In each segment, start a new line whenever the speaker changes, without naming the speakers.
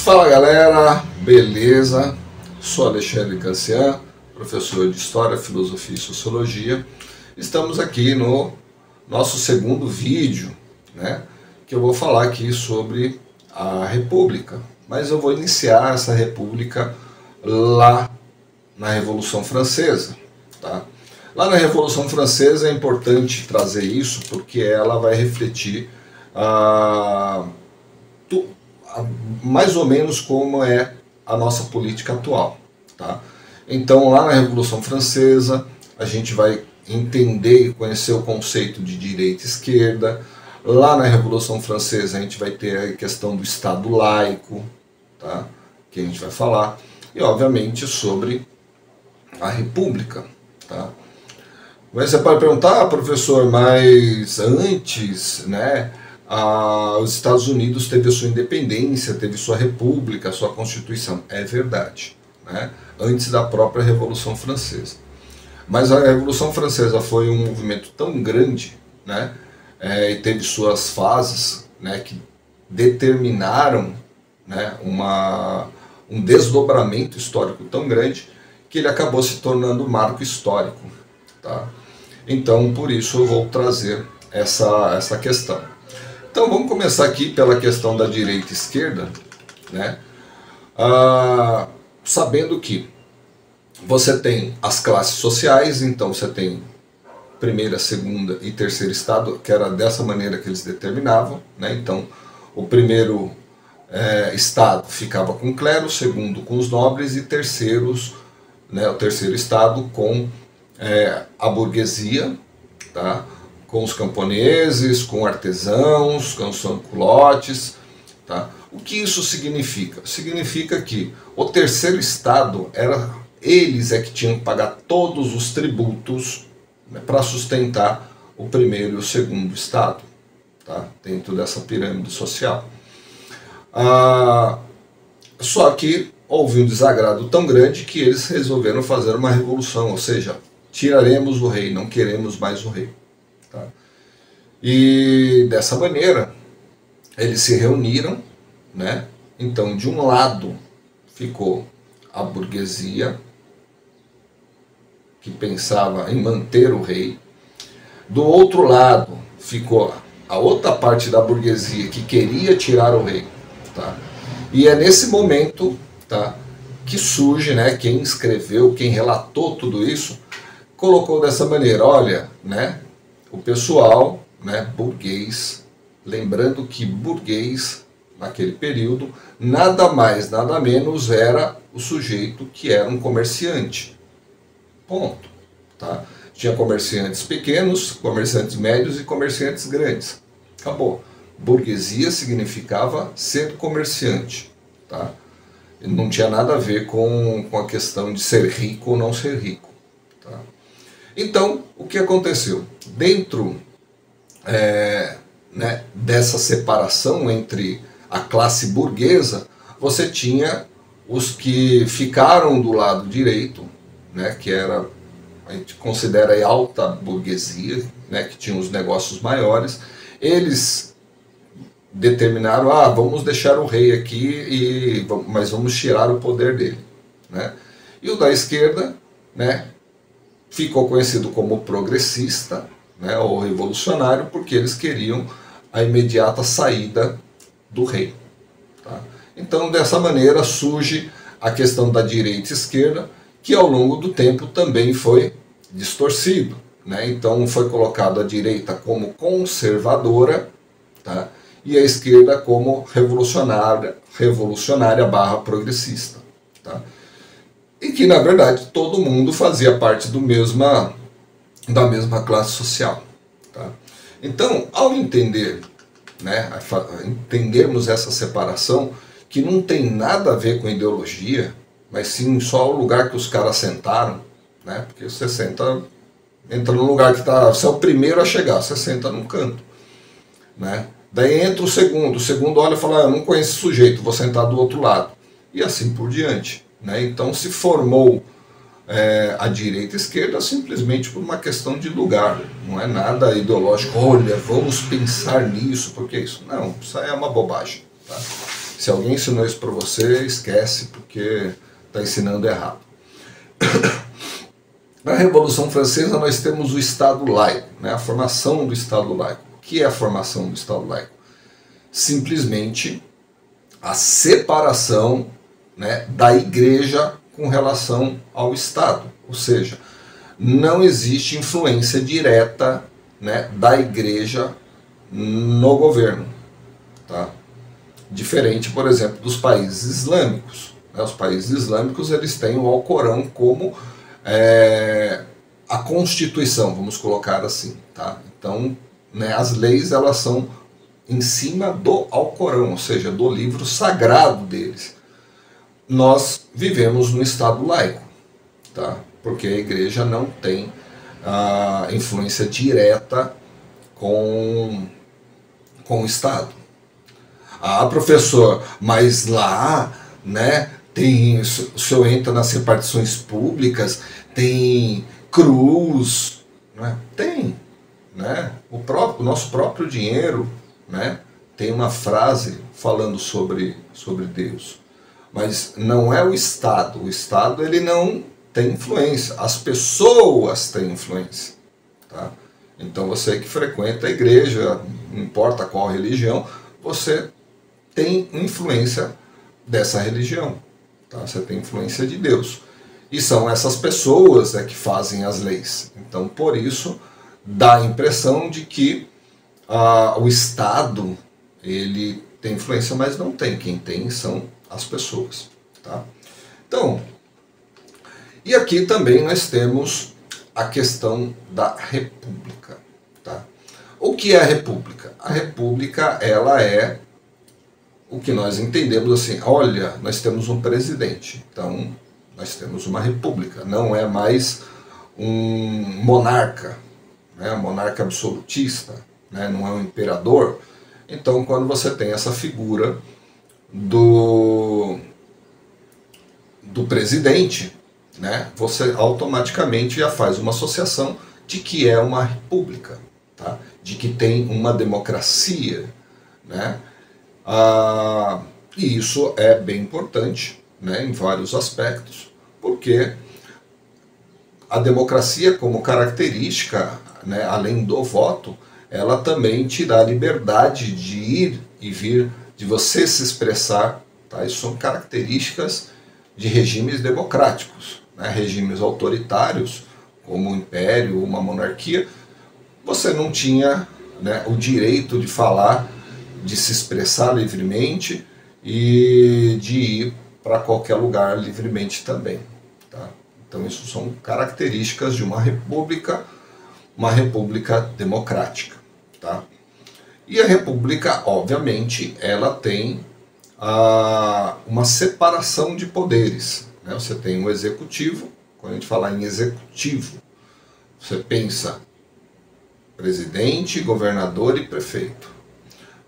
Fala galera, beleza? Sou Alexandre Cancian, professor de História, Filosofia e Sociologia. Estamos aqui no nosso segundo vídeo, né? Que eu vou falar aqui sobre a República. Mas eu vou iniciar essa República lá na Revolução Francesa, tá? Lá na Revolução Francesa é importante trazer isso porque ela vai refletir mais ou menos como é a nossa política atual, tá? Então lá na Revolução Francesa a gente vai entender e conhecer o conceito de direita e esquerda. Lá na Revolução Francesa a gente vai ter a questão do Estado laico, tá? Que a gente vai falar, e obviamente sobre a República, tá? Mas você pode perguntar, professor, mas antes, né, os Estados Unidos teve a sua independência, teve sua república, sua constituição. É verdade, né? Antes da própria Revolução Francesa. Mas a Revolução Francesa foi um movimento tão grande, né, e teve suas fases, né, que determinaram, né, um desdobramento histórico tão grande que ele acabou se tornando um marco histórico, tá? Então, por isso eu vou trazer essa questão. Então vamos começar aqui pela questão da direita e esquerda, né? Sabendo que você tem as classes sociais, então você tem primeira, segunda e terceiro estado, que era dessa maneira que eles determinavam, né? Então o primeiro estado ficava com o clero, o segundo com os nobres e terceiros, né, o terceiro estado com a burguesia, tá? Com os camponeses, com artesãos, com os sanculotes, tá? O que isso significa? Significa que o terceiro estado, eles que tinham que pagar todos os tributos, né, para sustentar o primeiro e o segundo estado, tá? Dentro dessa pirâmide social. Só que houve um desagrado tão grande que eles resolveram fazer uma revolução, ou seja, tiraremos o rei, não queremos mais o rei. Tá? E dessa maneira eles se reuniram, né? Então de um lado ficou a burguesia, que pensava em manter o rei, do outro lado ficou a outra parte da burguesia que queria tirar o rei, tá? E é nesse momento, tá, que surge, né, quem escreveu, quem relatou tudo isso, colocou dessa maneira: olha, né, o pessoal, né, burguês, lembrando que burguês, naquele período, nada mais, nada menos era o sujeito que era um comerciante. Ponto. Tá? Tinha comerciantes pequenos, comerciantes médios e comerciantes grandes. Acabou. Burguesia significava ser comerciante. Tá? Não tinha nada a ver com a questão de ser rico ou não ser rico. Tá? Então, o que aconteceu? Dentro né, dessa separação entre a classe burguesa, você tinha os que ficaram do lado direito, né, que era, a gente considera a alta burguesia, né, que tinha os negócios maiores. Eles determinaram: vamos deixar o rei aqui, mas vamos tirar o poder dele, né? E o da esquerda, né, ficou conhecido como progressista, né, ou revolucionário, porque eles queriam a imediata saída do rei. Tá? Então, dessa maneira, surge a questão da direita e esquerda, que ao longo do tempo também foi distorcido, né? Então, foi colocado a direita como conservadora, tá? E a esquerda como revolucionária barra progressista. Tá? E que, na verdade, todo mundo fazia parte da mesma classe social. Tá? Então, ao entender, né, entendermos essa separação, que não tem nada a ver com ideologia, mas sim só o lugar que os caras sentaram, né? Porque você entra no lugar que você é o primeiro a chegar, você senta num canto, né? Daí entra o segundo olha e fala: eu não conheço esse sujeito, vou sentar do outro lado, e assim por diante, né? Então se formou a direita e a esquerda simplesmente por uma questão de lugar, não é nada ideológico. Olha, vamos pensar nisso, porque isso não, isso aí é uma bobagem, tá? Se alguém ensinou isso para você, esquece, porque está ensinando errado. Na Revolução Francesa nós temos o Estado laico, né? A formação do Estado laico. O que é a formação do Estado laico? Simplesmente a separação, né, da Igreja com relação ao Estado. Ou seja, não existe influência direta, né, da Igreja no governo. Tá? Diferente, por exemplo, dos países islâmicos. Né? Os países islâmicos eles têm o Alcorão como a Constituição, vamos colocar assim. Tá? Então, né, as leis elas são em cima do Alcorão, ou seja, do livro sagrado deles. Nós vivemos no Estado laico, tá? Porque a Igreja não tem influência direta com o Estado. Ah, professor, mas lá, né, tem, o senhor entra nas repartições públicas, tem cruz, né? Tem, né? O nosso próprio dinheiro, né, tem uma frase falando sobre Deus. Mas não é o Estado. O Estado ele não tem influência. As pessoas têm influência. Tá? Então você que frequenta a igreja, não importa qual religião, você tem influência dessa religião. Tá? Você tem influência de Deus. E são essas pessoas que fazem as leis. Então por isso dá a impressão de que o Estado ele tem influência, mas não tem. Quem tem são as pessoas. Tá? Então, e aqui também nós temos a questão da república. Tá? O que é a república? A república ela é o que nós entendemos assim, olha, nós temos um presidente, então nós temos uma república, não é mais um monarca, né, um monarca absolutista, né, não é um imperador. Então quando você tem essa figura do presidente, né, você automaticamente já faz uma associação de que é uma república, tá? De que tem uma democracia, né? E isso é bem importante, né, em vários aspectos, porque a democracia como característica, né, além do voto, ela também te dá a liberdade de ir e vir, de você se expressar. Tá? Isso são características de regimes democráticos. Né? Regimes autoritários, como o império, uma monarquia, você não tinha, né, o direito de falar, de se expressar livremente e de ir para qualquer lugar livremente também. Tá? Então isso são características de uma república democrática. Tá? E a república, obviamente, ela tem uma separação de poderes. Né? Você tem o executivo, quando a gente fala em executivo, você pensa presidente, governador e prefeito.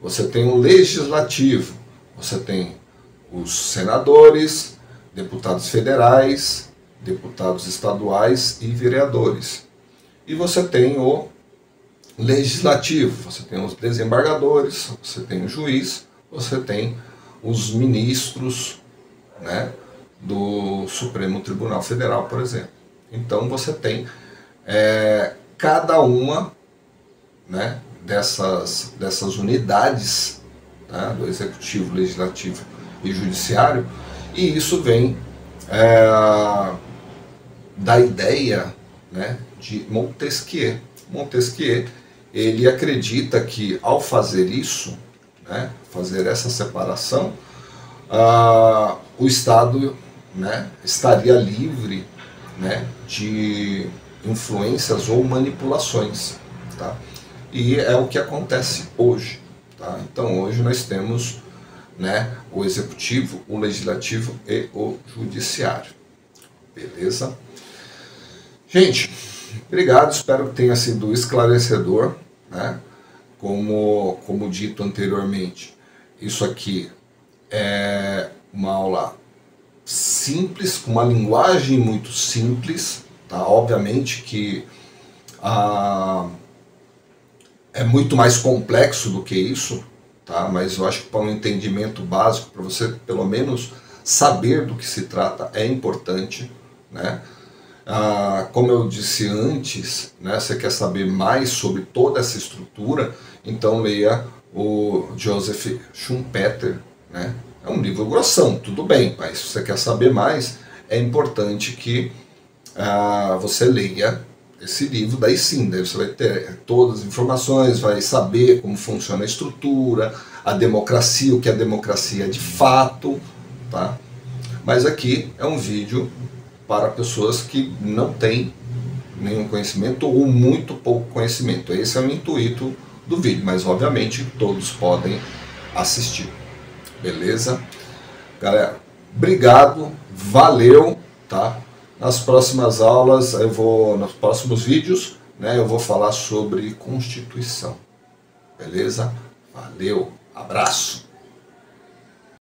Você tem o legislativo, você tem os senadores, deputados federais, deputados estaduais e vereadores. E você tem o legislativo, você tem os desembargadores, você tem o juiz, você tem os ministros, né, do Supremo Tribunal Federal, por exemplo. Então você tem cada uma, né, dessas unidades, tá, do executivo, legislativo e judiciário, e isso vem da ideia, né, de Montesquieu. Montesquieu ele acredita que ao fazer isso, né, fazer essa separação, o Estado, né, estaria livre, né, de influências ou manipulações. Tá? E é o que acontece hoje. Tá? Então hoje nós temos, né, o executivo, o legislativo e o judiciário. Beleza? Gente, obrigado, espero que tenha sido esclarecedor. Né? Como dito anteriormente, isso aqui é uma aula simples, com uma linguagem muito simples. Tá? Obviamente que é muito mais complexo do que isso, tá? Mas eu acho que para um entendimento básico, para você pelo menos saber do que se trata, é importante, né? Como eu disse antes, né, você quer saber mais sobre toda essa estrutura, então leia o Joseph Schumpeter, né? É um livro grossão, tudo bem, mas se você quer saber mais, é importante que você leia esse livro, daí sim, daí você vai ter todas as informações, vai saber como funciona a estrutura, a democracia, o que a democracia é de fato, tá? Mas aqui é um vídeo para pessoas que não têm nenhum conhecimento ou muito pouco conhecimento. Esse é o intuito do vídeo, mas obviamente todos podem assistir. Beleza? Galera, obrigado, valeu, tá? Nas próximas aulas, nos próximos vídeos, né, eu vou falar sobre Constituição. Beleza? Valeu, abraço!